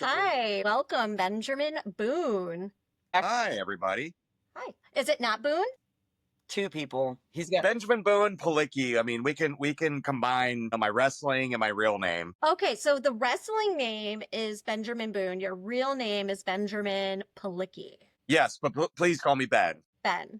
Hi, welcome, Benjamin Boone. Hi, everybody. Hi. Is it not Boone? Two people. He's got Benjamin Boone Palicki. I mean, we can combine my wrestling and my real name. Okay, so the wrestling name is Benjamin Boone. Your real name is Benjamin Palicki. Yes, but please call me Ben. Ben.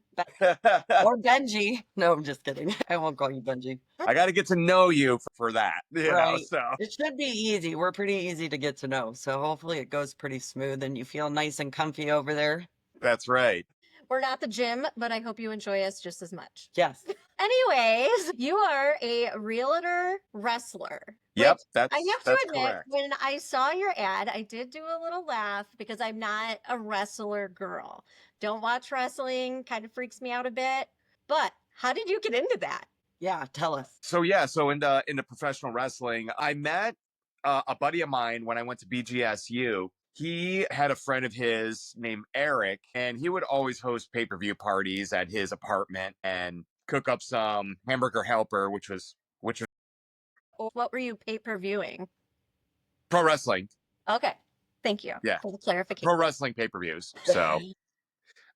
or Benji. No, I'm just kidding. I won't call you Benji. I got to get to know you for that, Right. So It should be easy. We're pretty easy to get to know. So hopefully it goes pretty smooth and you feel nice and comfy over there. that's right. We're not the gym, but I hope you enjoy us just as much. Yes. Anyways, you are a realtor wrestler. Yep, Which I have to that's admit, correct. when I saw your ad, I did do a little laugh because I'm not a wrestler girl. Don't watch wrestling, kind of freaks me out a bit. But how did you get into that? Yeah, tell us. So into professional wrestling, I met a buddy of mine when I went to BGSU. He had a friend of his named Eric, and he would always host pay-per-view parties at his apartment and cook up some hamburger helper, which was Or what were you pay-per-viewing? pro wrestling. Okay. Thank you Yeah, for the clarification. pro wrestling pay-per-views. So,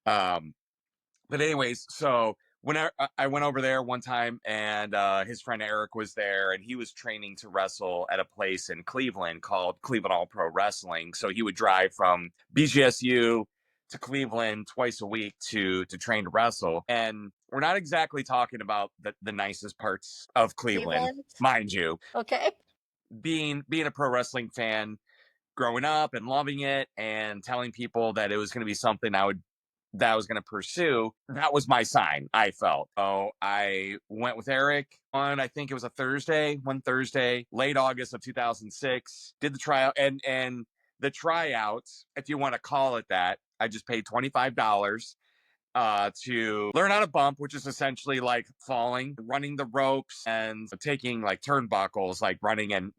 um, but anyways, so when I went over there one time, and his friend Eric was there, and he was training to wrestle at a place in Cleveland called Cleveland All Pro Wrestling. So he would drive from BGSU to Cleveland twice a week to train to wrestle. And we're not exactly talking about the nicest parts of Cleveland, mind you. Okay. Being a pro wrestling fan, growing up and loving it, and telling people that it was going to be something that I was going to pursue, that was my sign, I felt. So I went with Eric on, I think it was one Thursday, late August of 2006, did the tryout, and the tryouts, if you want to call it that, I just paid $25 to learn how to bump, which is essentially like falling, running the ropes, and taking like turnbuckles, like running and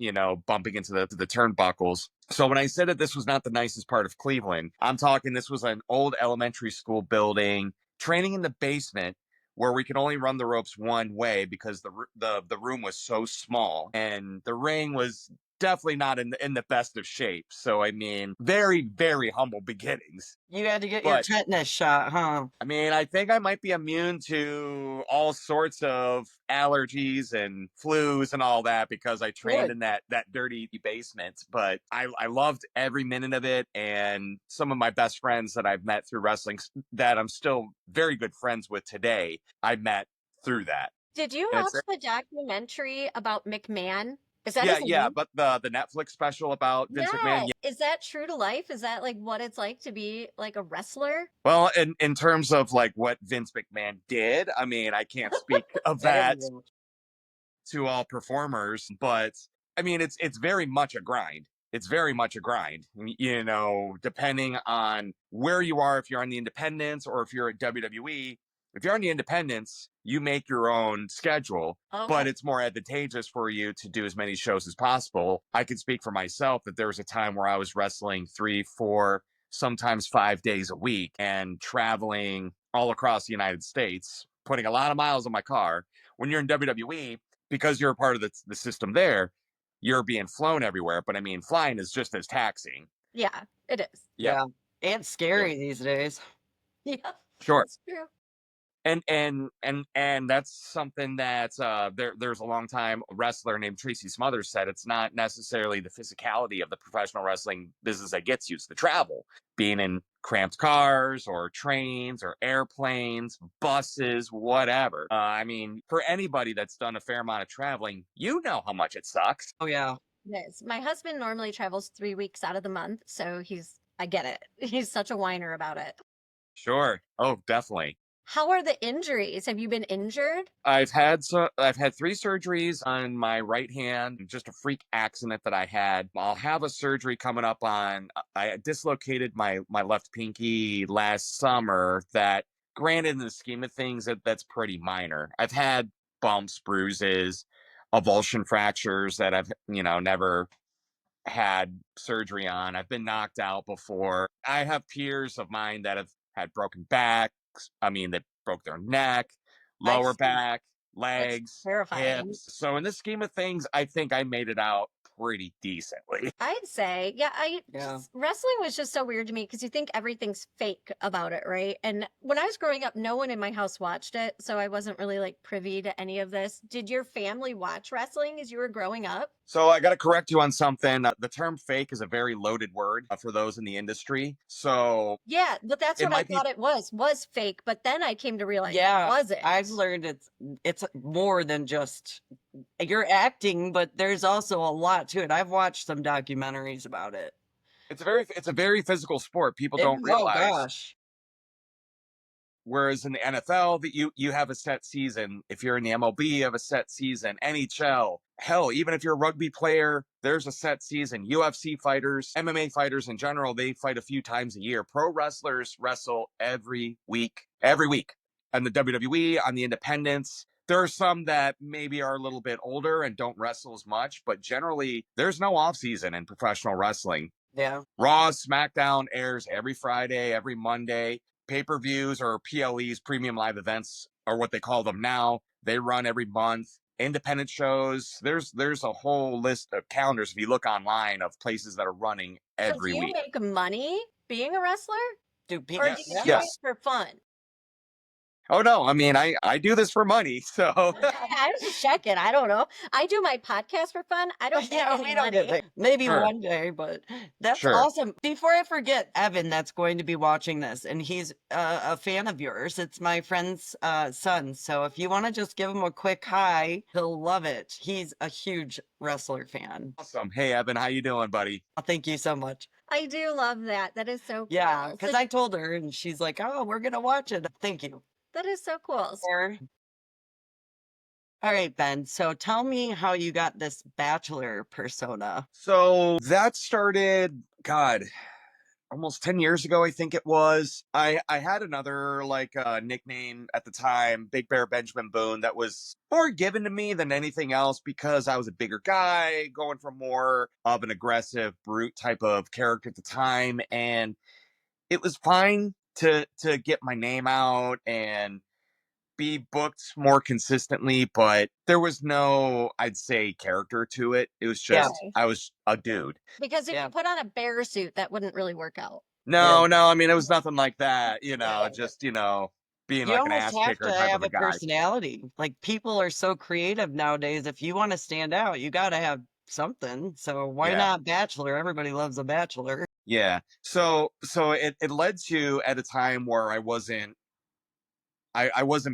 bumping into the turnbuckles. So when I said that this was not the nicest part of Cleveland, I'm talking this was an old elementary school building, training in the basement, where we could only run the ropes one way because the room was so small, and the ring was definitely not in the best of shape. So I mean, very, very humble beginnings. You had to get your tetanus shot, huh? I mean, I think I might be immune to all sorts of allergies and flus and all that because I trained in that dirty basement. But I loved every minute of it. And some of my best friends that I've met through wrestling, that I'm still very good friends with today, I met through that. Did you watch the documentary about McMahon? Is that his Yeah, name? but the Netflix special about Vince McMahon. Yeah. Is that true to life? Is that like what it's like to be like a wrestler? Well, in terms of like what Vince McMahon did, I mean, I can't speak of that to all performers, but I mean, it's very much a grind. It's very much a grind, depending on where you are, if you're on the independents or if you're at WWE. If you're on the independents, you make your own schedule, but it's more advantageous for you to do as many shows as possible. I can speak for myself that there was a time where I was wrestling 3, 4, sometimes 5 days a week and traveling all across the United States, putting a lot of miles on my car. When you're in WWE, because you're a part of the system there, you're being flown everywhere. But I mean, flying is just as taxing. Yeah, it is. Yeah. And scary these days. Yeah. Sure. That's true. And that's something that there's a long time wrestler named Tracy Smothers said it's not necessarily the physicality of the professional wrestling business that gets you, it's the travel, being in cramped cars or trains or airplanes, buses, whatever. I mean, for anybody that's done a fair amount of traveling, you know how much it sucks. Oh yeah. It is. My husband normally travels 3 weeks out of the month, so I get it. He's such a whiner about it. Sure. Oh, definitely. How are the injuries? Have you been injured? I've had 3 surgeries on my right hand, just a freak accident that I had. I'll have a surgery coming up on, I dislocated my left pinky last summer. That, granted, in the scheme of things, that's pretty minor. I've had bumps, bruises, avulsion fractures that I've, never had surgery on. I've been knocked out before. I have peers of mine that have had broken backs. I mean, they broke their neck, lower back, legs, hips. So in the scheme of things, I think I made it out pretty decently. I'd say, yeah, Yeah. wrestling was just so weird to me because you think everything's fake about it, right? And when I was growing up, no one in my house watched it, so I wasn't really like privy to any of this. Did your family watch wrestling as you were growing up? So I got to correct you on something. The term fake is a very loaded word for those in the industry. So Yeah, but that's it what I might be, thought it was fake, but then I came to realize it Yeah, I've wasn't. learned it's more than just you're acting, but there's also a lot to it. I've watched some documentaries about it. it's a very physical sport. People don't Oh realize. gosh. Whereas in the NFL, that you have a set season. If you're in the MLB, you have a set season. NHL, hell, even if you're a rugby player, there's a set season. UFC fighters, MMA fighters in general, they fight a few times a year. Pro wrestlers wrestle every week. And the WWE, on the independents, there are some that maybe are a little bit older and don't wrestle as much, but generally, there's no off season in professional wrestling. Yeah. Raw, SmackDown airs every Friday, every Monday. Pay-per-views or PLEs, premium live events, are what they call them now. They run every month. Independent shows. There's a whole list of calendars if you look online of places that are running So do every you week. make money being a wrestler? Do Or people? do you Yes, do Yeah. it yes. for fun? Oh no, I mean I do this for money, so I was just checking. I don't know. I do my podcast for fun. I don't make Yeah, any we don't get money. paid. Maybe sure, one day, but that's sure. awesome. Before I forget, Evan, that's going to be watching this, and he's a fan of yours. It's my friend's son. So if you want to just give him a quick hi, he'll love it. He's a huge wrestler fan. Awesome. Hey Evan, how you doing, buddy? Thank you so much. I do love that. That is so Yeah, cool. because So I told her, and she's like, "Oh, we're gonna watch it." Thank you. that is so cool. Sure. All right, Ben. So tell me how you got this bachelor persona. So that started, God, almost 10 years ago, I think it was. I had another like nickname at the time, Bachelor Benjamin Boone, that was more given to me than anything else because I was a bigger guy going for more of an aggressive brute type of character at the time, and it was fine to get my name out and be booked more consistently, but there was no, I'd say, character to it. It was Yeah. just Okay. I was a dude. Because if you Yeah. put on a bear suit, that wouldn't really work out. Yeah. No, I mean, it was nothing like that, just, being You like an almost ass have kicker to type of have a a guy. personality. Like people are so creative nowadays. If you want to stand out, you got to have something. So why Yeah. not bachelor? Everybody loves a bachelor. Yeah. So it led to at a time where I wasn't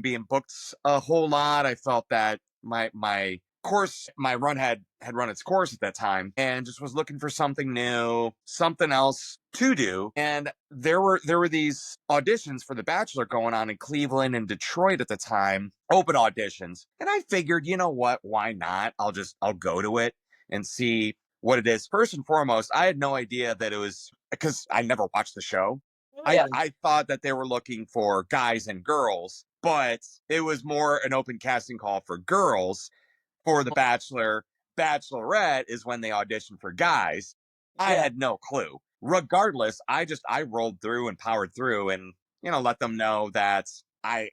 being booked a whole lot. I felt that my run had run its course at that time and just was looking for something new, something else to do. And there were these auditions for The Bachelor going on in Cleveland and Detroit at the time, open auditions. And I figured, you know what, why not? I'll go to it and see what it is. First and foremost, I had no idea that it was because I never watched the show. I Yeah. I thought that they were looking for guys and girls, but it was more an open casting call for girls. For The Bachelor, Bachelorette is when they audition for guys. I Yeah. had no clue. Regardless, I rolled through and powered through and let them know that I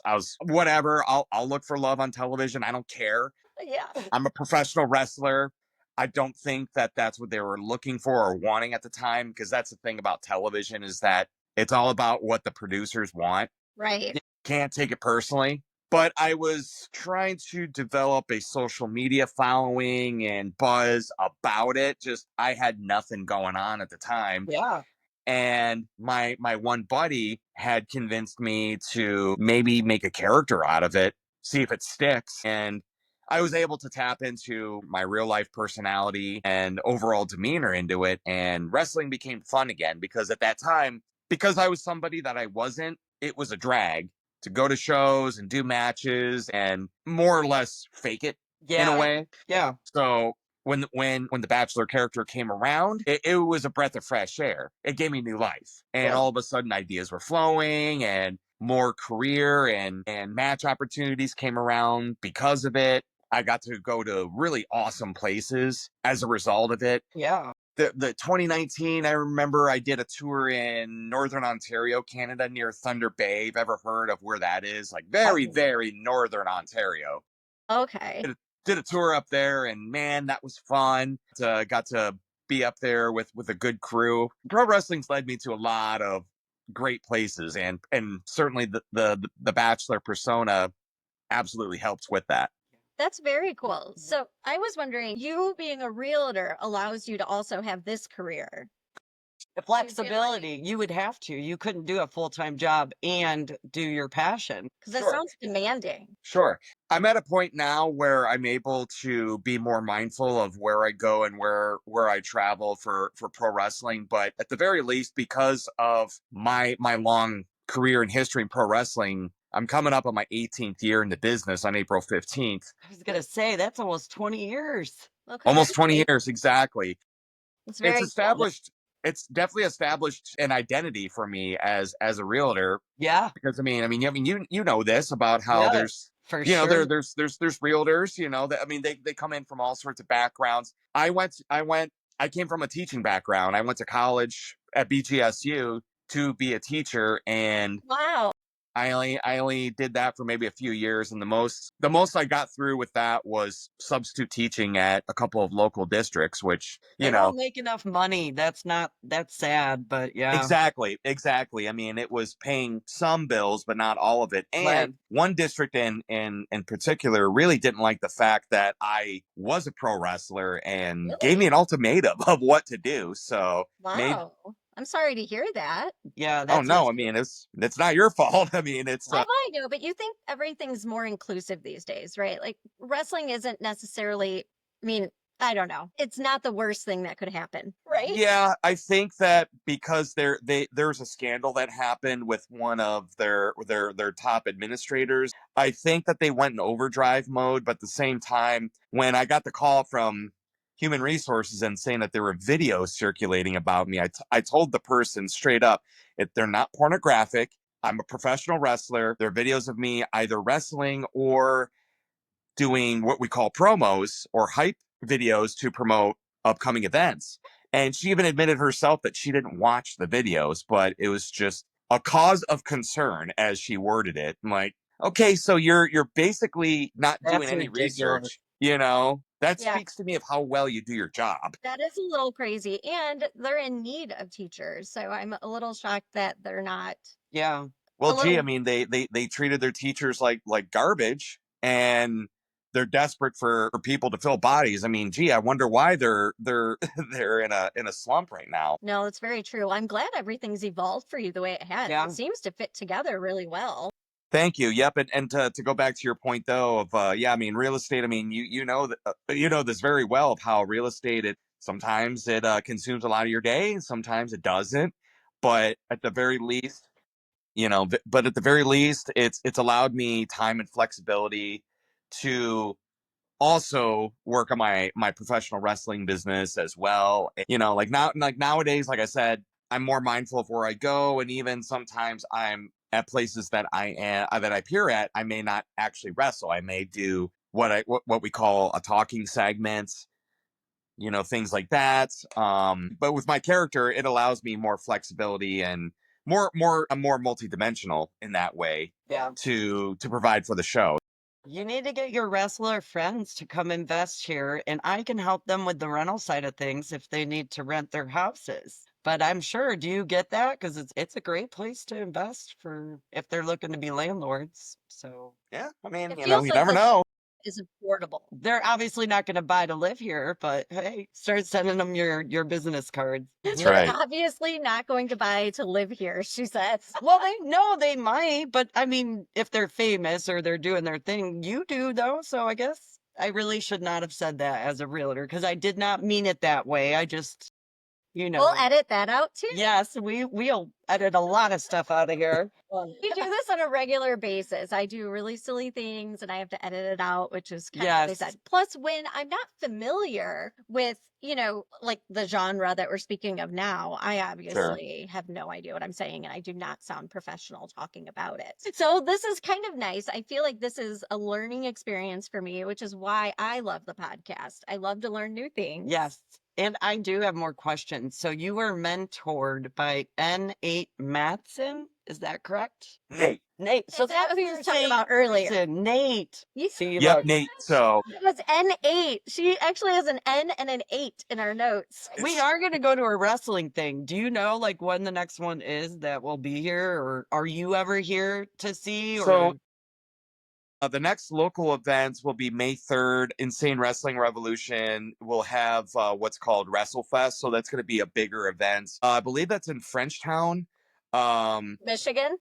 was whatever. I'll look for love on television. I don't care. Yeah. I'm a professional wrestler. I don't think that that's what they were looking for or wanting at the time because that's the thing about television is that it's all about what the producers want. Right. Can't take it personally. But I was trying to develop a social media following and buzz about it. Just I had nothing going on at the time. Yeah. And my one buddy had convinced me to maybe make a character out of it, see if it sticks. And I was able to tap into my real life personality and overall demeanor into it. And wrestling became fun again because at that time, because I was somebody that I wasn't, it was a drag to go to shows and do matches and more or less fake it in a Yeah. way. Yeah. So when the Bachelor character came around, it was a breath of fresh air. It gave me new life, and Yeah. all of a sudden ideas were flowing, and more career and match opportunities came around because of it. I got to go to really awesome places as a result of it. Yeah. The 2019, I remember I did a tour in Northern Ontario, Canada, near Thunder Bay. Have ever heard of where that is? Like very, I- very northern Ontario. Okay. did a tour up there, and man, that was fun. Got to be up there with a good crew. Pro wrestling's led me to a lot of great places, and certainly the Bachelor persona absolutely helps with that. That's very cool. So I was wondering, you being a realtor allows you to also have this career. The Do you feel like, flexibility, you would have to. You couldn't do a full-time job and do your passion. because that Sure. sounds demanding. Sure. I'm at a point now where I'm able to be more mindful of where I go and where I travel for pro wrestling, but at the very least, because of my long career and history in pro wrestling, I'm coming up on my 18th year in the business on April 15th. I was gonna say that's almost 20 years. Well, Almost 20 congratulations. years exactly. It's It's very cool. established it's definitely established an identity for me as a realtor Yeah. because you know this about how Yes, for you know sure. there's realtors, you know, that they come in from all sorts of backgrounds. I came from a teaching background. I went to college at BGSU to be a teacher, and Wow. I only did that for maybe a few years, and the most I got through with that was substitute teaching at a couple of local districts, which, They don't make enough money. That's sad, but yeah. exactly, exactly. I mean, it was paying some bills, but not all of it. Right. And one district in particular really didn't like the fact that I was a pro wrestler and gave me Really? an ultimatum of what to do. So made Wow. I'm sorry to hear that. Yeah, oh that's no, I mean it's not your fault. I mean it's Well, I know, but you think everything's more inclusive these days, right? Like wrestling isn't necessarily, I mean, I don't know. It's not the worst thing that could happen, right? yeah, I think that because there's a scandal that happened with one of their top administrators. I think that they went in overdrive mode, but at the same time, when I got the call from human resources and saying that there were videos circulating about me, I told the person straight up, if they're not pornographic, I'm a professional wrestler. They're videos of me either wrestling or doing what we call promos or hype videos to promote upcoming events. And she even admitted herself that she didn't watch the videos, but it was just a cause of concern, as she worded it. I'm like, okay, so you're basically not doing that's any ridiculous. research, you know? That Yeah, speaks to me of how well you do your job. that is a little crazy. And they're in need of teachers. So I'm a little shocked that they're not Yeah. Well, a gee, I little, mean, they treated their teachers like garbage, and they're desperate for people to fill bodies. I mean, gee, I wonder why they're they're in a slump right now. no, it's very true. I'm glad everything's evolved for you the way it has. It Yeah. seems to fit together really well. Thank you. Yep, and to go back to your point though of yeah, I mean, real estate. I mean, you know that you know this very well of how real estate it sometimes it consumes a lot of your day, sometimes it doesn't, but at the very least, but at the very least, it's allowed me time and flexibility to also work on my professional wrestling business as well. Like nowadays, like I said, I'm more mindful of where I go, and even sometimes I'm at places that I appear at. I may not actually wrestle. I may do what we call a talking segment, things like that. But with my character, it allows me more flexibility and I'm more multidimensional in that way Yeah. to provide for the show. You need to get your wrestler friends to come invest here, and I can help them with the rental side of things if they need to rent their houses. But I'm sure, do you get that? Because it's a great place to invest for if they're looking to be landlords. So Yeah, I mean, It feels you like never the know. is affordable. they're obviously not going to buy to live here, but hey, start sending them your business cards. That's They're right. obviously not going to buy to live here, she says. Well, they know they might, but I mean, if they're famous or they're doing their thing, you do though. So I guess I really should not have said that as a realtor because I did not mean it that way. I just, you We'll know, edit that out too. yes, we'll edit a lot of stuff out of here. We do this on a regular basis. I do really silly things and I have to edit it out, which is kind of what they Yes. said. Plus, when I'm not familiar with, like the genre that we're speaking of now, I Sure. obviously have no idea what I'm saying and I do not sound professional talking about it. So, this is kind of nice. I feel like this is a learning experience for me, which is why I love the podcast. I love to learn new things. Yes. And I do have more questions. So you were mentored by N8 Matson, is that correct? Nate. Nate. So Is that that's who you the were talking same about earlier? person, Nate. You See, Yep, look, Nate. So It was N8. She actually has an N and an 8 in our notes. we it's are going to go to a wrestling thing. Do you know like when the next one is that will be here, or are you ever here to see? Or so the next local events will be May 3rd. Insane Wrestling Revolution will have what's called WrestleFest. So that's going to be a bigger event. I believe that's in Frenchtown. Um, Michigan?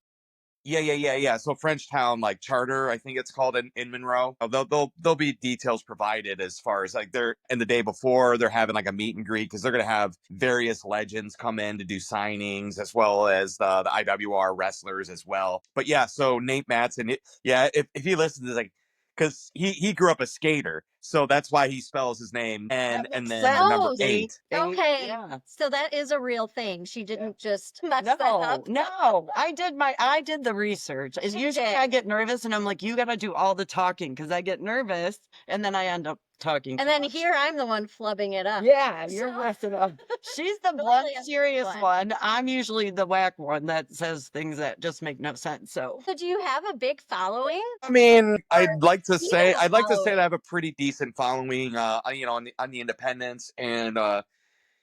yeah. So Frenchtown, like charter, I think it's called in Monroe. There'll be details provided as far as like they're and the day before they're having like a meet and greet because they're gonna have various legends come in to do signings as well as the IWR wrestlers as well. But yeah, so Nate Matson, if he listens, it's like because he grew up a skater, so that's why he spells his name that and makes then the sense. number Oh, Eight, eight. eight, okay. yeah. So that is a real thing. She didn't just mess that No, up. no. I did the research. It's You usually did. I get nervous and I'm like, you gotta do all the talking because I get nervous and then I end up talking And too then much. here I'm the one flubbing it up. Yeah, you're So messing up. She's the totally blood has to be serious fun. one. I'm usually the whack one that says things that just make no sense. So So do you have a big following? I mean, Or even a I'd like to say that I following? have a pretty decent following, on the independents, and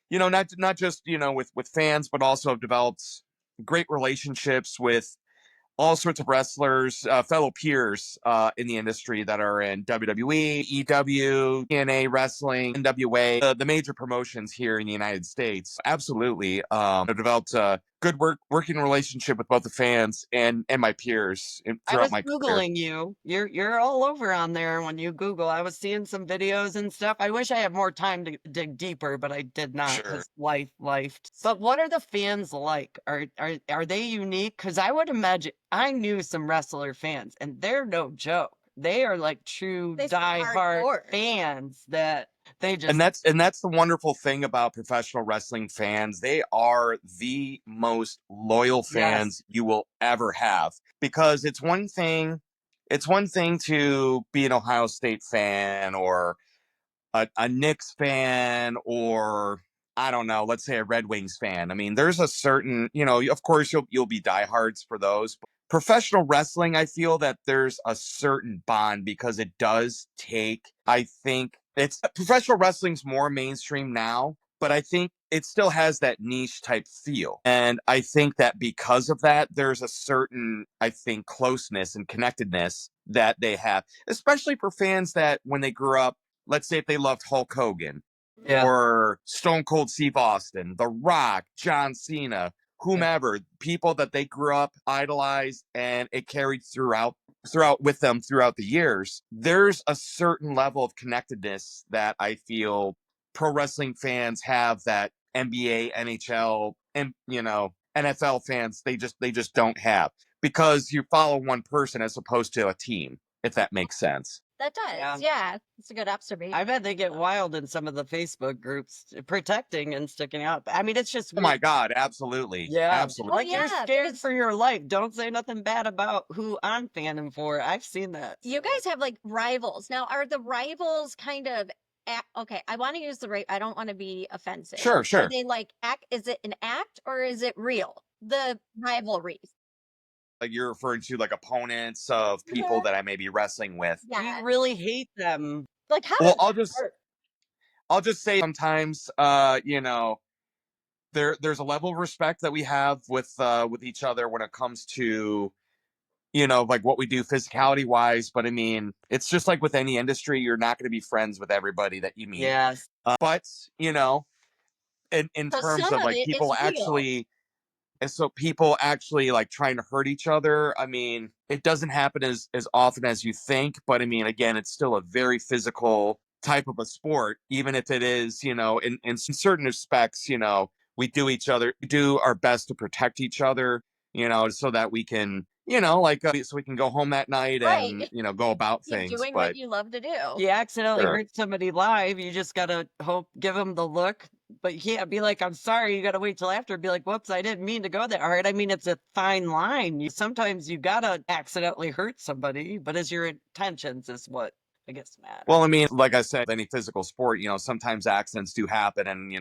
not just with fans, but also have developed great relationships with all sorts of wrestlers, fellow peers in the industry that are in WWE, EW, TNA wrestling, NWA, the major promotions here in the United States. Absolutely, I've developed a good working relationship with both the fans and my peers I throughout was my career. Googling you. You're all over on there when you Google. I was seeing some videos and stuff. I wish I had more time to dig deeper, but I did not Sure. because life. But what are the fans like? Are they unique? Because I would imagine I knew some wrestler fans, and they're no joke. They are like true They seem diehard hardcore. fans that they And just that's the wonderful thing about professional wrestling fans. They are the most loyal yes, fans you will ever have because it's one thing to be an Ohio State fan or a Knicks fan or I don't know, let's say a Red Wings fan. I mean, there's a certain, of course you'll be diehards for those. But professional wrestling, I feel that there's a certain bond because it does take, I think it's professional wrestling's more mainstream now, but I think it still has that niche type feel. And I think that because of that, there's a certain, I think, closeness and connectedness that they have, especially for fans that when they grew up, let's say if they loved Hulk Hogan yeah. or Stone Cold Steve Austin, The Rock, John Cena, Yeah. whomever, people that they grew up idolized and it carried throughout with them throughout the years. There's a certain level of connectedness that I feel pro wrestling fans have that NBA, NHL, and NFL fans they just don't have because you follow one person as opposed to a team, if that makes sense. That Yeah. does. Yeah. It's a good observation. I bet they get wild in some of the Facebook groups protecting and sticking out. I mean, it's just Oh weird. my God, absolutely. Yeah. Absolutely. Well, Like you're yeah, scared because for your life. Don't say nothing bad about who I'm fanning for. I've seen that. you guys have like rivals. Now, are the rivals kind of okay, I want to use the right, I don't want to be offensive. Sure, Are sure. they like act, is it an act or is it real? The rivalries. Like you're referring to like opponents of people Mhm. that I may be wrestling with. We Yeah. really hate them. Like, how Well, does that work? I'll just say sometimes there's a level of respect that we have with each other when it comes to like what we do physicality wise, but I mean, it's just like with any industry, you're not going to be friends with everybody that you meet. Yes. But, in So terms some of of like it is real. people actually like trying to hurt each other, I mean, it doesn't happen as often as you think, but I mean, again, it's still a very physical type of a sport, even if it is, in certain respects, we do our best to protect each other, so that we can, so we can go home that night and, Right. go about Keep things. doing what But you love to do. You accidentally sure. hurt somebody live. You just gotta give them the look. But you can't be like, I'm sorry. You gotta wait till after. Be like, whoops, I didn't mean to go there. All right. I mean, it's a fine line. Sometimes you gotta accidentally hurt somebody, but it's your intentions is what I guess matter. Well, I mean, like I said, any physical sport, sometimes accidents do happen, and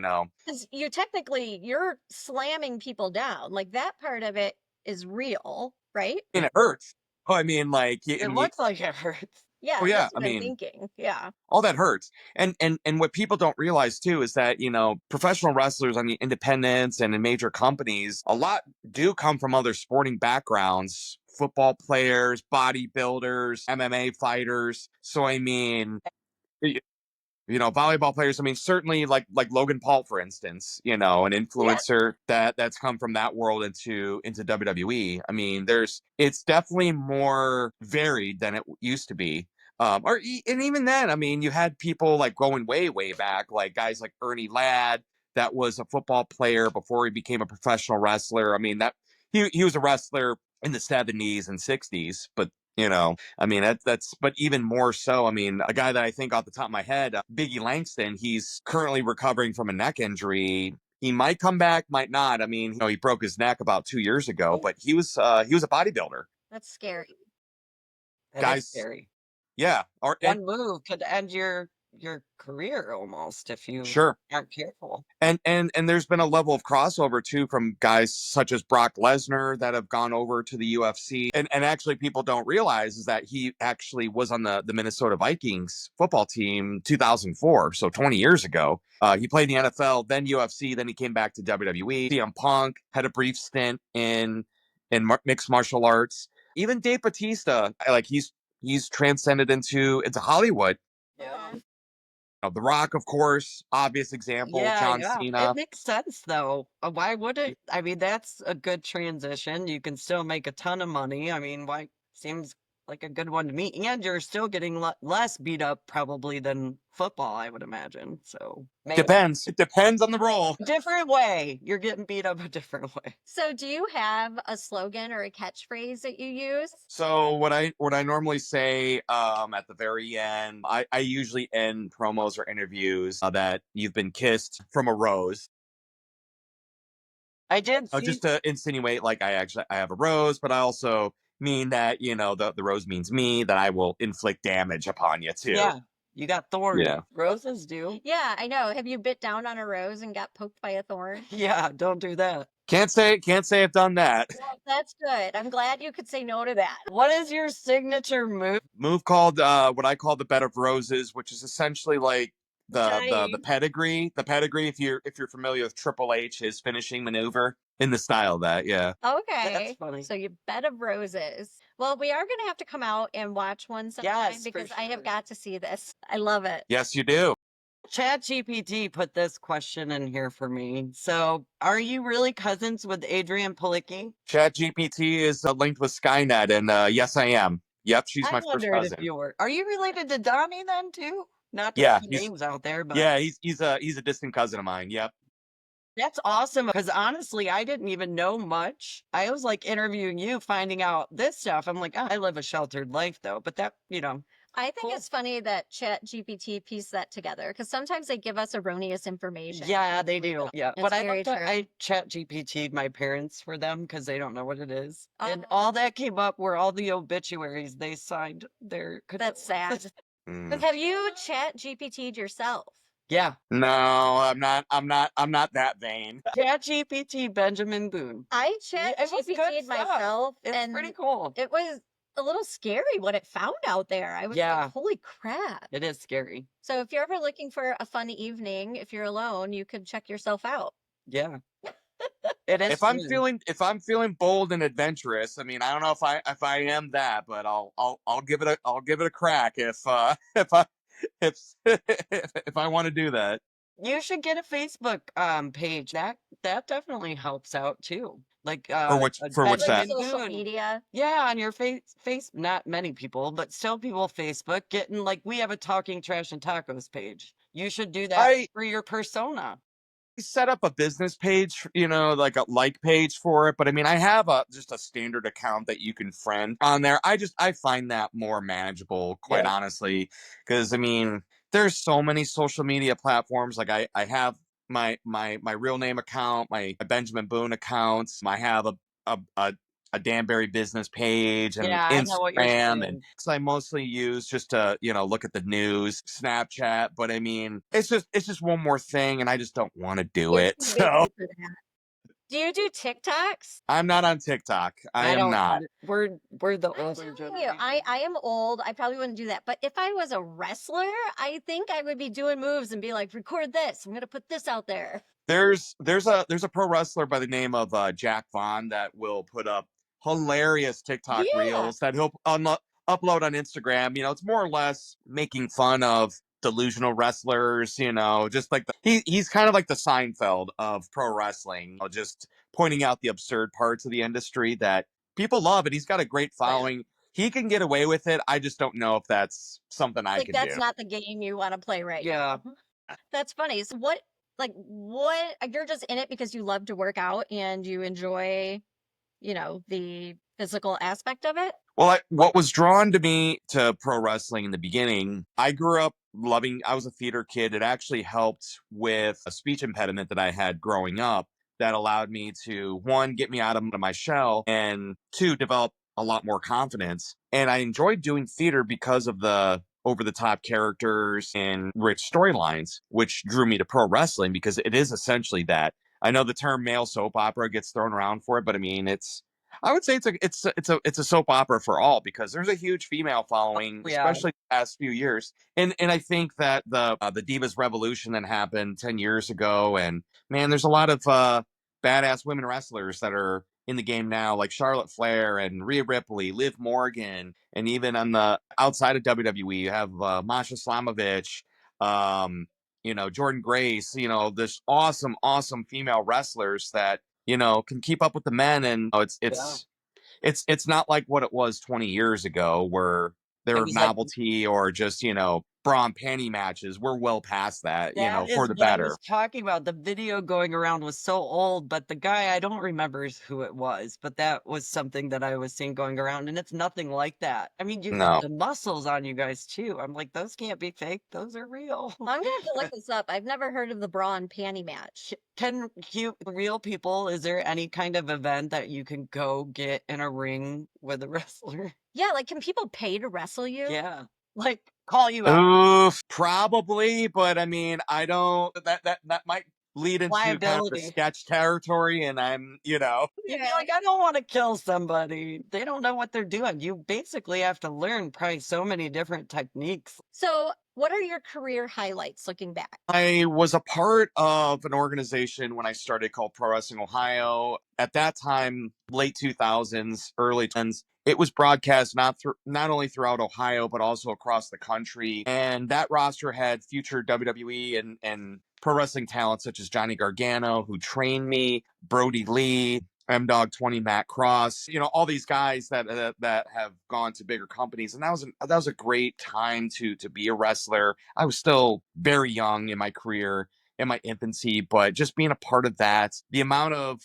'Cause you're slamming people down. Like that part of it is real, right? and it hurts. Oh, I mean, like, It looks like it hurts. Yeah, oh yeah, that's I what I'm mean, thinking. Yeah. all that hurts. And what people don't realize too is that professional wrestlers on the independents and in major companies, a lot do come from other sporting backgrounds. Football players, bodybuilders, MMA fighters. So I mean, volleyball players. I mean, certainly like Logan Paul, for instance, an Yeah. influencer that's come from that world into WWE. I mean, it's definitely more varied than it used to be. And even then, I mean, you had people like going way back, like guys like Ernie Ladd, that was a football player before he became a professional wrestler. I mean, that he was a wrestler in the 70s and 60s, but I mean, but even more so. I mean, a guy that I think off the top of my head, Biggie Langston, he's currently recovering from a neck injury. He might come back, might not. I mean, he broke his neck about 2 years ago, Oh, but he was a bodybuilder. That's scary. that is Guys, scary. yeah, and One move could end your career almost if you sure. aren't careful. And there's been a level of crossover too from guys such as Brock Lesnar that have gone over to the UFC. And actually people don't realize is that he actually was on the Minnesota Vikings football team 2004, so 20 years ago. He played in the NFL, then UFC, then he came back to WWE. CM Punk had a brief stint in mixed martial arts. Even Dave Batista, like he's transcended into Hollywood. Yeah. The Rock, of course, obvious example. Yeah, John yeah. It Cena. makes sense though. Why would it? I mean, that's a good transition. You can still make a ton of money. I mean, why seems like a good one to me. And you're still getting less beat up probably than football, I would imagine. So maybe Depends. It depends on the role. different way. You're getting beat up a different way. So, do you have a slogan or a catchphrase that you use? So what I normally say at the very end, I usually end promos or interviews that you've been kissed from a rose. I did Just see. to insinuate like I have a rose, but I also mean that, the rose means me, that I will inflict damage upon you too. Yeah, you got thorns. Yeah. Roses do. Yeah, I know. Have you bit down on a rose and got poked by a thorn? Yeah, don't do that. Can't say I've done that. Well, that's good. I'm glad you could say no to that. What is your signature move? Move called what I call the bed of roses, which is essentially like the Dying. pedigree. The pedigree, if you're familiar with Triple H, his finishing maneuver in the style of that, yeah. That's Okay. funny. So, you bed of roses. Well, we are going to have to come out and watch one sometime Yes, for because I have sure. got to see this. I love it. Yes, you do. ChatGPT put this question in here for me. So, are you really cousins with Adrian Palicki? Chat GPT is linked with Skynet, and yes, I am. Yep, she's I my first wondered if cousin. you were. Are you related to Donnie then too? Not to Yeah, put he's names out there, but yeah, he's a distant cousin of mine. Yep. that's awesome. Because honestly, I didn't even know much. I was like interviewing you, finding out this stuff. I'm like, "Oh, I live a sheltered life though, but that. I think Cool. it's funny that Chat GPT pieced that together because sometimes they give us erroneous information. Yeah, they do. Yeah. It's But I very looked at, true. I chat GPT'd my parents for them because they don't know what it is. And Oh, all that came up were all the obituaries they signed their that's sad. condolences. Mm. Have you Chat GPT'd yourself? Yeah. No, I'm not that vain. Chat GPT Benjamin Boone. I Yeah, Chat it was good GPT'd stuff. myself, It's pretty and cool. it was a little scary what it found out there. I was like, Yeah, holy crap. it is scary. So if you're ever looking for a fun evening, if you're alone, you could check yourself out. Yeah, it is If I'm fun. feeling bold and adventurous, I mean, I don't know if I am that, but I'll give it a crack if I if if I want to do that. You should get a Facebook page. That definitely helps out too. Like For which a for which Like that? Benjamin social Boone. media. Yeah, on your face not many people, but still people Facebook getting like we have a talking trash and tacos page. You should do that I for your persona. set up a business page, like a like page for it. But I mean, I have just a standard account that you can friend on there. I find that more manageable, quite Yeah. honestly, because I mean, there's so many social media platforms. Like I have my real name account, my Benjamin Boone accounts. I have a a Danbury business page and Yeah, I know what you're Instagram, and saying. I mostly use just to, look at the news, Snapchat. But I mean, it's just one more thing, and I just don't want to do It's it. too So busy for that. Do you do TikToks? I'm not on TikTok. I I am don't. not. We're the I'm older telling you, I generation. I am old. I probably wouldn't do that. But if I was a wrestler, I think I would be doing moves and be like, record this. I'm gonna put this out there. There's a pro wrestler by the name of Jack Vaughn that will put up hilarious TikTok Yeah. reels that he'll upload on Instagram. It's more or less making fun of delusional wrestlers. Just like he's kind of like the Seinfeld of pro wrestling. Just pointing out the absurd parts of the industry that people love, and he's got a great Oh, yeah. following. He can get away with it. I just don't know if that's something I Like could that's do. not the game you want to play right Yeah. now. That's funny. So what you're just in it because you love to work out and you enjoy, the physical aspect of it? Well, what was drawn to me to pro wrestling in the beginning, I grew up loving, I was a theater kid. It actually helped with a speech impediment that I had growing up that allowed me to, one, get me out of my shell, and two, develop a lot more confidence. And I enjoyed doing theater because of the over the top characters and rich storylines, which drew me to pro wrestling because it is essentially that. I know the term male soap opera gets thrown around for it, but I mean, I would say it's a soap opera for all because there's a huge female following, Yeah. especially the past few years. And I think that the Divas Revolution that happened 10 years ago, and man, there's a lot of badass women wrestlers that are in the game now, like Charlotte Flair and Rhea Ripley, Liv Morgan, and even on the outside of WWE, you have Masha Slamovich, Jordan Grace, this awesome female wrestlers that can keep up with the men, and Yeah. it's not like what it was 20 years ago where there It were was like novelty or just bra and panty matches. We're well past that, that for is the what I better. was talking about. The video going around was so old, but the guy, I don't remember who it was, but that was something that I was seeing going around, and it's nothing like that. I mean, you got No. the muscles on you guys too. I'm like, those can't be fake. Those are real. I'm gonna have to look this up. I've never heard of the bra and panty match. Can you, real people, is there any kind of event that you can go get in a ring with a wrestler? Yeah, like can people pay to wrestle you? Yeah. Like, call you out. Oof, probably, but I mean, I don't. That might lead into kind of the Liability. sketch territory, and You'd be Yeah. like, I don't want to kill somebody. They don't know what they're doing. You basically have to learn probably so many different techniques. So, what are your career highlights looking back? I was a part of an organization when I started called Pro Wrestling Ohio. At that time, late 2000s, early 10s, it was broadcast not only throughout Ohio but also across the country. And that roster had future WWE and pro wrestling talent such as Johnny Gargano, who trained me, Brody Lee, M Dog 20, Matt Cross, all these guys that have gone to bigger companies, and that was a great time to be a wrestler. I was still very young in my career, in my infancy, but just being a part of that, the amount of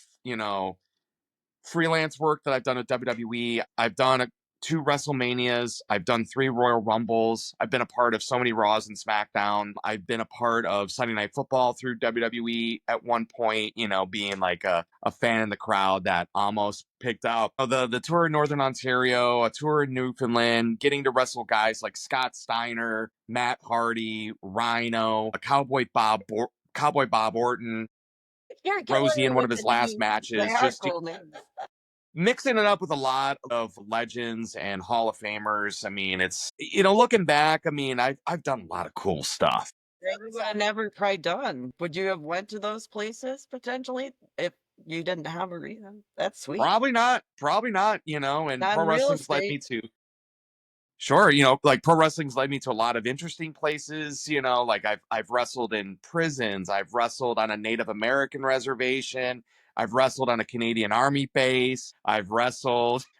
freelance work that I've done at WWE. I've done two WrestleManias. I've done three Royal Rumbles. I've been a part of so many Raws and SmackDown. I've been a part of Sunday Night Football through WWE at one point, being like a fan in the crowd that almost picked up the tour in Northern Ontario, a tour in Newfoundland, getting to wrestle guys like Scott Steiner, Matt Hardy, Rhino, Cowboy Bob Orton, You're killing Rosie me in one with of the his last names. They matches. are Just cool names. mixing it up with a lot of legends and Hall of Famers. I mean, it's looking back, I mean, I've done a lot of cool stuff. That you would have never probably done. Would you have went to those places potentially if you didn't have a reason? That's sweet. Probably not, and Not pro in real wrestling's led me estate. to sure, like pro wrestling's led me to a lot of interesting places, like I've wrestled in prisons, I've wrestled on a Native American reservation, I've wrestled on a Canadian Army base, So you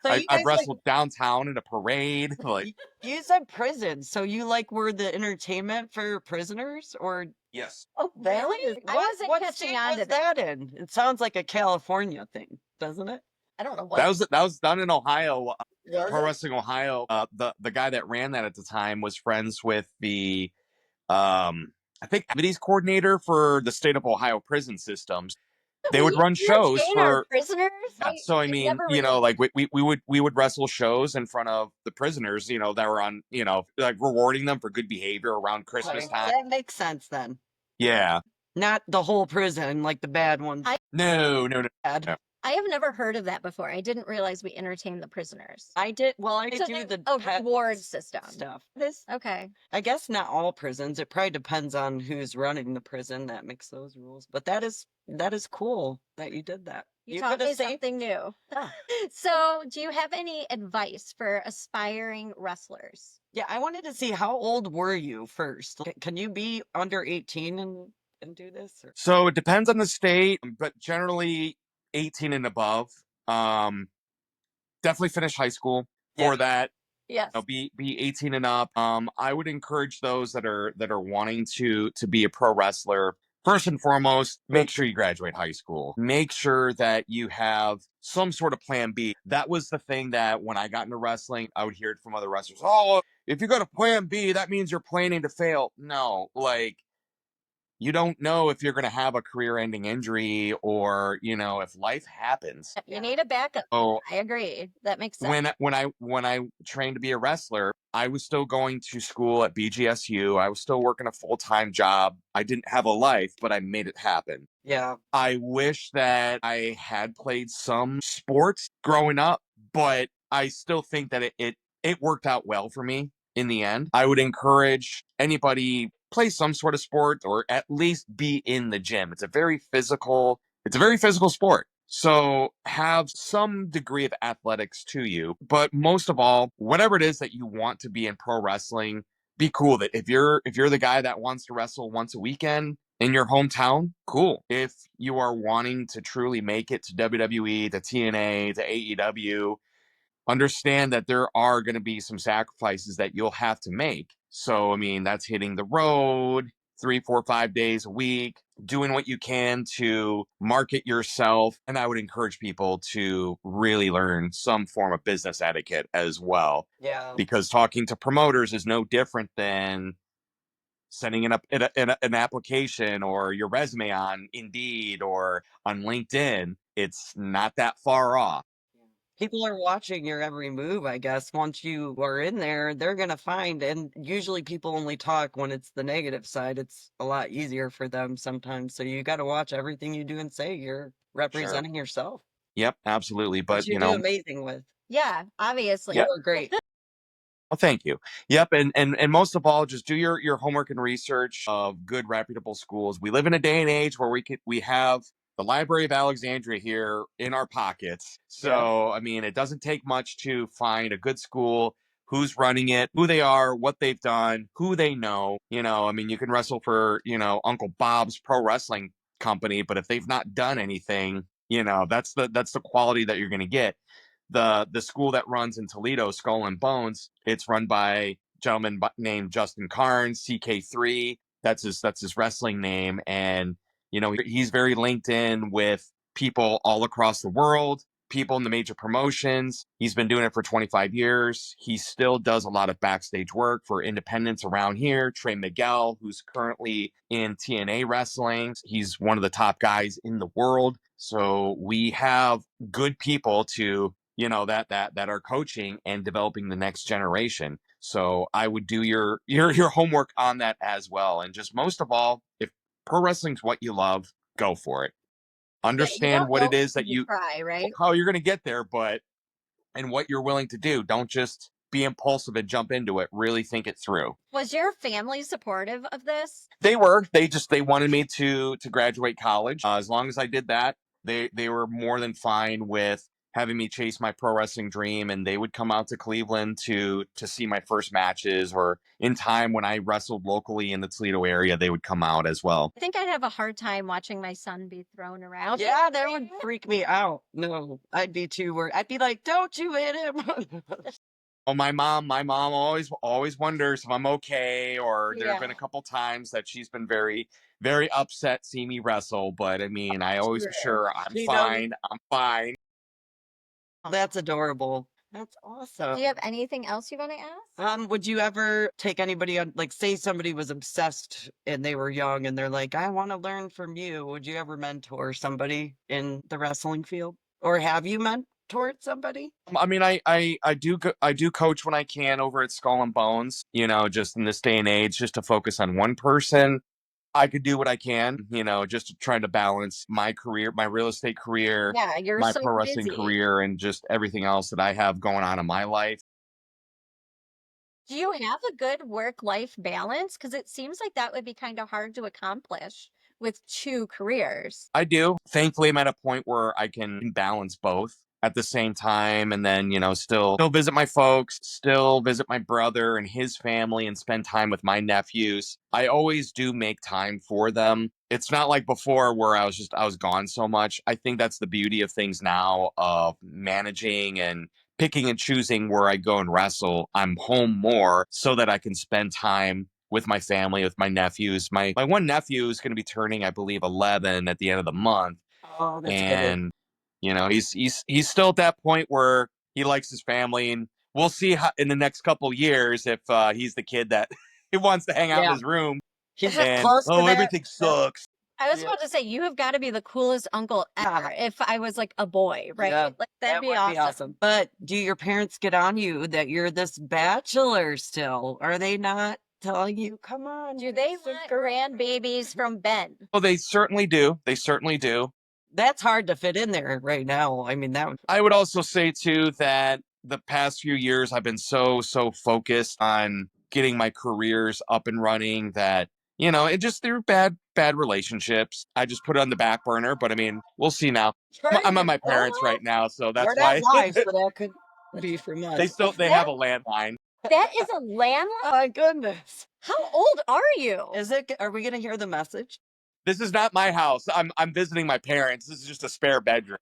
I've guys like wrestled downtown in a parade, like y- you said prison. So you like were the entertainment for prisoners or yes. Oh, that really? is I wasn't what catching state on was to that. that in? It sounds like a California thing, doesn't it? I don't know That what. was done in Ohio. Was Pro it? Wrestling Ohio. The guy that ran that at the time was friends with the I think activities coordinator for the state of Ohio prison systems. They would We run shows entertain our for. prisoners. Yeah, so I I've mean, never really. like we would wrestle shows in front of the prisoners, that were on, like rewarding them for good behavior around Christmas Okay, time. that makes sense then. Yeah. Not the whole prison, like the bad ones. No, no, no, Bad. no. I have never heard of that before. I didn't realize we entertained the prisoners. I did. Well, I did So do there's the a pet reward system. stuff. This, Okay. I guess, not all prisons. It probably depends on who's running the prison that makes those rules. But that is cool that you did that. You could taught have me saved. something new. Yeah. So, do you have any advice for aspiring wrestlers? Yeah, I wanted to see how old were you first? Can you be under 18 and do this? Or? So it depends on the state, but generally 18 and above. Um, Definitely finish high school Yeah. for that. Yes. Be 18 and up. I would encourage those that are wanting to be a pro wrestler. First and foremost, make sure you graduate high school. Make sure that you have some sort of plan B. That was the thing that when I got into wrestling, I would hear it from other wrestlers. Oh, if you got a plan B, that means you're planning to fail. No, like you don't know if you're going to have a career-ending injury or, if life happens. You need a backup. Oh, I agree. That makes sense. when I trained to be a wrestler, I was still going to school at BGSU. I was still working a full-time job. I didn't have a life, but I made it happen. Yeah. I wish that I had played some sports growing up, but I still think that it worked out well for me in the end. I would encourage anybody play some sort of sport or at least be in the gym. It's a very physical sport. So have some degree of athletics to you, but most of all, whatever it is that you want to be in pro wrestling, be cool that if you're the guy that wants to wrestle once a weekend in your hometown, cool. If you are wanting to truly make it to WWE, to TNA, to AEW, understand that there are going to be some sacrifices that you'll have to make. So, I mean, that's hitting the road 3, 4, 5 days a week, doing what you can to market yourself. And I would encourage people to really learn some form of business etiquette as well, Yeah. because talking to promoters is no different than sending an application or your resume on Indeed or on LinkedIn. It's not that far off. People are watching your every move, I guess. Once you are in there, they're going to find, and usually people only talk when it's the negative side. It's a lot easier for them sometimes. So you got to watch everything you do and say. You're representing yourself, Yep, absolutely. which But you do amazing with. Yeah, obviously. yeah. You are great. Well, thank you. Yep, and most of all, just do your homework and research of good reputable schools. We live in a day and age where we have the Library of Alexandria here in our pockets. Yeah. So, I mean, it doesn't take much to find a good school, who's running it, who they are, what they've done, who they know. I mean, you can wrestle for, Uncle Bob's pro wrestling company, but if they've not done anything, that's the quality that you're going to get. The school that runs in Toledo, Skull and Bones, it's run by a gentleman named Justin Carnes, CK3. That's his wrestling name, and he's very linked in with people all across the world, people in the major promotions. He's been doing it for 25 years. He still does a lot of backstage work for independents around here. Trey Miguel, who's currently in TNA wrestling, he's one of the top guys in the world. So we have good people to that are coaching and developing the next generation. So I would do your homework on that as well. And just most of all, if pro wrestling's what you love, go for it. Yeah, you Understand don't what know it is that until you try, right? how you're going to get there, but and what you're willing to do. Don't just be impulsive and jump into it. Really think it through. Was your family supportive of this? They wanted me to graduate college. As long as I did that, they were more than fine with having me chase my pro wrestling dream, and they would come out to Cleveland to see my first matches, or in time when I wrestled locally in the Toledo area, they would come out as well. I think I'd have a hard time watching my son be thrown around. Yeah, that would freak me out. No, I'd be too worried. I'd be like, don't you hit him. Oh, my mom always wonders if I'm okay, or there have been Yeah. a couple times that she's been very, very upset seeing me wrestle. But I mean, I always Sure. assure her, I'm She knows. fine. I'm fine. That's adorable. That's Do awesome. you have anything else you want to ask? Would you ever take anybody on, like, say somebody was obsessed and they were young and they're like, I want to learn from you. Would you ever mentor somebody in the wrestling field? Or have you mentored somebody? I mean, I do coach when I can over at Skull and Bones. Just in this day and age, just to focus on one person. I could do what I can, just trying to balance my career, my real estate career, Yeah, you're my so pro wrestling busy. career, and just everything else that I have going on in my life. Do you have a good work-life balance? Because it seems like that would be kind of hard to accomplish with two careers. I do. Thankfully, I'm at a point where I can balance both at the same time, and then still visit my folks, still visit my brother and his family, and spend time with my nephews. I always do make time for them. It's not like before where I was gone so much. I think that's the beauty of things now, of managing and picking and choosing where I go and wrestle. I'm home more so that I can spend time with my family, with my nephews. My one nephew is going to be turning, I believe, 11 at the end of the month, Oh, that's good. and he's still at that point where he likes his family, and we'll see how, in the next couple years, if he's the kid that he wants to hang out in Yeah. his room He's and close to that. everything sucks. I was Yeah. about to say, you have got to be the coolest uncle ever Yeah. if I was like a boy, right? Yeah, Like that'd that be would be awesome. awesome. But do your parents get on you that you're this bachelor still? Are they not telling you, come on, Do they Mr. want Girl?" grandbabies from Ben? Well, they certainly do. They certainly do. That's hard to fit in there right now. I mean, that would, I would also say too that the past few years I've been so focused on getting my careers up and running that it just through bad relationships, I just put it on the back burner. But I mean, we'll see now. I'm at my parents right now, so we're that's not why live, so that could be from us. they have a landline. That is a landline? Oh my goodness. How old are you? Is it, are we going to hear the message? This is not my house. I'm visiting my parents. This is just a spare bedroom.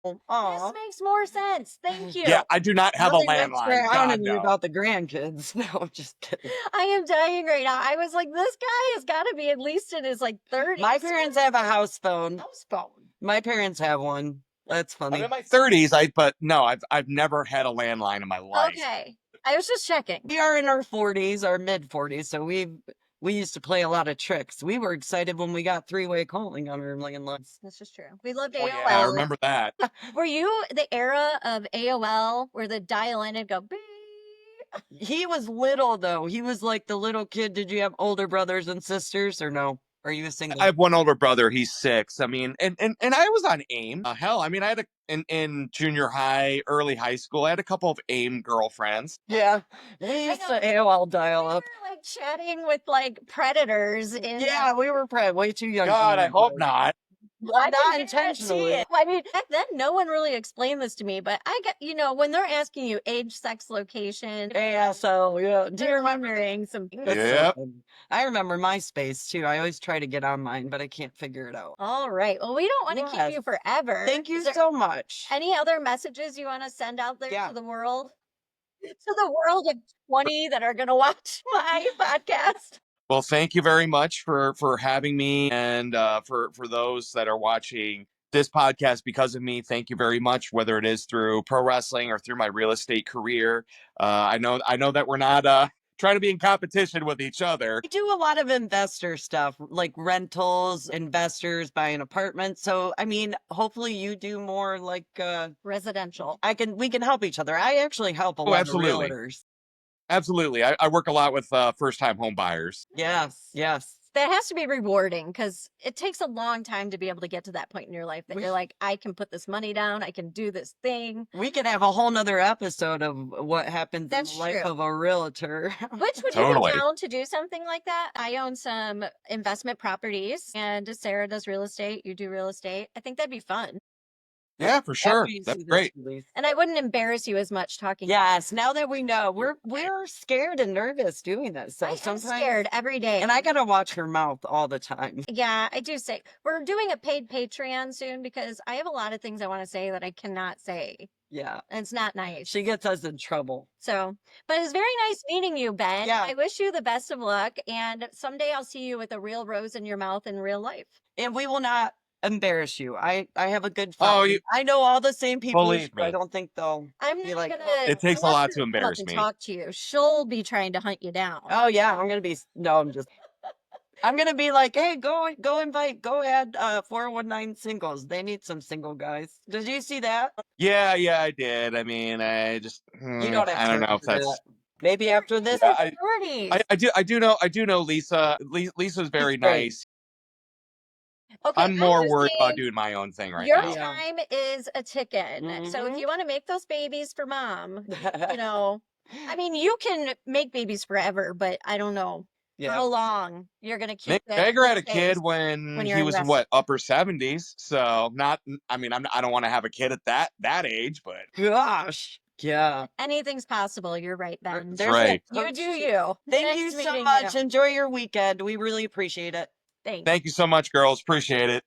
This Oh, makes more sense. Thank you. Yeah, I do not have a nothing like landline. God surrounding you no. about the grandkids. No, I'm just kidding. I am dying right now. I was like, this guy has got to be at least in his like 30s. My parents have a house phone. house phone. My parents have one. That's I'm funny. in my 30s. But no, I've never had a landline in my life. Okay. I was just checking. We are in our 40s, our mid 40s, so we used to play a lot of tricks. We were excited when we got three-way calling on our landlines. This is true. We loved Oh AOL. yeah, I remember that. Were you the era of AOL where the dial in and go beep? He was little though. He was like the little kid. Did you have older brothers and sisters or no? Are you a single? I have one older brother. He's 6. I mean, and I was on AIM. Hell, I mean, I had in junior high, early high school, I had a couple of AIM girlfriends. Yeah, we used to AOL dial We up. were like chatting with like predators in Yeah, we were probably way too young. God, I hope not. Well, I not didn't intentionally. guarantee it. I mean, back then, no one really explained this to me, but I got, when they're asking you age, sex, location, Yeah, so yeah. Do you they're remember? wondering some things. That's so Yep. funny. I remember MySpace too. I always try to get on mine, but I can't figure it out. All right. Well, we don't want to keep Yes. you forever. Thank you Is there so much. any other messages you want to send out there Yeah. to the world? To the world of 20 that are going to watch my podcast? Well, thank you very much for having me, and for those that are watching this podcast because of me. Thank you very much. Whether it is through pro wrestling or through my real estate career, I know that we're not trying to be in competition with each other. We do a lot of investor stuff, like rentals, investors buying apartments. So, I mean, hopefully you do more like Residential. we can help each other. I actually help a lot Absolutely. of realtors. Absolutely. I work a lot with first-time home buyers. Yes, yes. That has to be rewarding because it takes a long time to be able to get to that point in your life that you're like, I can put this money down, I can do this thing. We could have a whole nother episode of what happens That's in the life true. of a realtor. Which would Totally. you be down to do something like that? I own some investment properties and Sarah does real estate. You do real estate. I think that'd be fun. Yeah, for After sure. you That's see this great. release. And I wouldn't embarrass you as much talking. Yes, now that we know, we're scared and nervous doing this. So I am sometimes scared every day. and I gotta watch her mouth all the time. Yeah, I do say we're doing a paid Patreon soon because I have a lot of things I want to say that I cannot say. Yeah, And it's not nice. she gets us in trouble. So, but it's very nice meeting you, Ben. Yeah. I wish you the best of luck. And someday I'll see you with a real rose in your mouth in real life. And we will not embarrass you. I have a good Oh, following. you I know all the same people. believe I me. don't think they'll I'm be not like, gonna. It I takes a want lot her to to come up embarrass and me. talk to you. She'll be trying to hunt you down. oh yeah, I'm gonna be like, hey, go add 419 singles. They need some single guys. Did you see that? Yeah, yeah, I did. I mean, You don't have I don't time know if for that. that's. Maybe after These this, are Yeah, priorities. I do know Lisa. Lisa's he's very great. nice. Okay, I'm I'm more just worried about saying doing my own thing right your now. Yeah. time is a ticking. So if Hmm. you want to make those babies for mom, you know, I mean, you can make babies forever, but I don't know Yeah. how long you're gonna keep Mick the Jagger had a kid face when when you're he in was wrestling. what, upper 70s. So not. I mean, I don't want to have a kid at that age, but Gosh. Yeah. Anything's possible. You're right, Ben. that's There's that right. You do coach. you. Thank Nice you so meeting much. you. Enjoy your weekend. We really appreciate it. Thanks. Thank you so much, girls. Appreciate it.